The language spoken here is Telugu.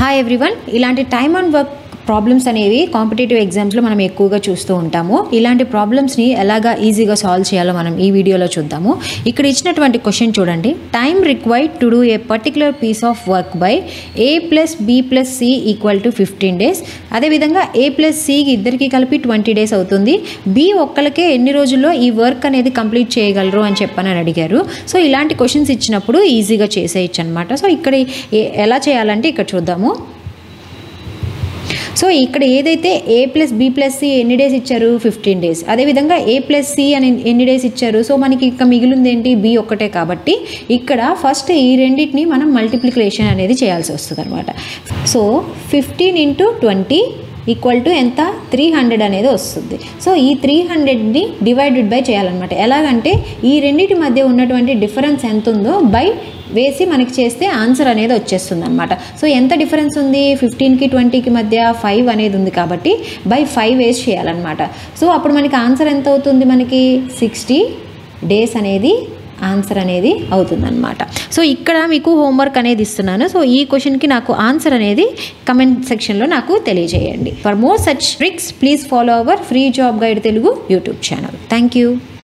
Hi everyone. ఇలాంటి టైమ్ అండ్ వర్క్ ప్రాబ్లమ్స్ అనేవి కాంపిటేటివ్ ఎగ్జామ్స్లో మనం ఎక్కువగా చూస్తూ ఉంటాము. ఇలాంటి ప్రాబ్లమ్స్ని ఎలాగా ఈజీగా సాల్వ్ చేయాలో మనం ఈ వీడియోలో చూద్దాము. ఇక్కడ ఇచ్చినటువంటి క్వశ్చన్ చూడండి. Time required to do a particular piece of work by A + B + C = 15 days. అదేవిధంగా A + C ఇద్దరికి కలిపి 20 days అవుతుంది. B ఒక్కరికే ఎన్ని రోజుల్లో ఈ వర్క్ అనేది కంప్లీట్ చేయగలరు అని చెప్పని అడిగారు. సో ఇలాంటి క్వశ్చన్స్ ఇచ్చినప్పుడు ఈజీగా చేసేయచ్చు అనమాట. సో ఇక్కడ ఎలా చేయాలంటే ఇక్కడ చూద్దాము. సో ఇక్కడ ఏదైతే A + B + C ఎన్ని డేస్ ఇచ్చారు, 15 days. అదేవిధంగా A + C అని ఎన్ని డేస్ ఇచ్చారు. సో మనకి ఇంకా మిగిలింది ఏంటి, B ఒక్కటే. కాబట్టి ఇక్కడ ఫస్ట్ ఈ రెండింటిని మనం మల్టిప్లికేషన్ అనేది చేయాల్సి వస్తుంది అనమాట. సో 15 × 20 = ఎంత, 300 అనేది వస్తుంది. సో ఈ 300ని డివైడెడ్ బై చేయాలన్నమాట. ఎలాగంటే ఈ రెండింటి మధ్య ఉన్నటువంటి డిఫరెన్స్ ఎంత ఉందో బై వేసి మనకి చేస్తే ఆన్సర్ అనేది వచ్చేస్తుంది అనమాట. సో ఎంత డిఫరెన్స్ ఉంది, 15కి 20కి మధ్య 5 అనేది ఉంది కాబట్టి బై 5 వేసి చేయాలన్నమాట. సో అప్పుడు మనకి ఆన్సర్ ఎంత అవుతుంది, మనకి 60 days అనేది ఆన్సర్ అనేది అవుతుందన్నమాట. సో ఇక్కడ మీకు హోంవర్క్ అనేది ఇస్తున్నాను. సో ఈ క్వశ్చన్కి నాకు ఆన్సర్ అనేది కమెంట్ సెక్షన్లో నాకు తెలియజేయండి. For more such tricks please follow our free job guide Telugu YouTube channel. Thank you.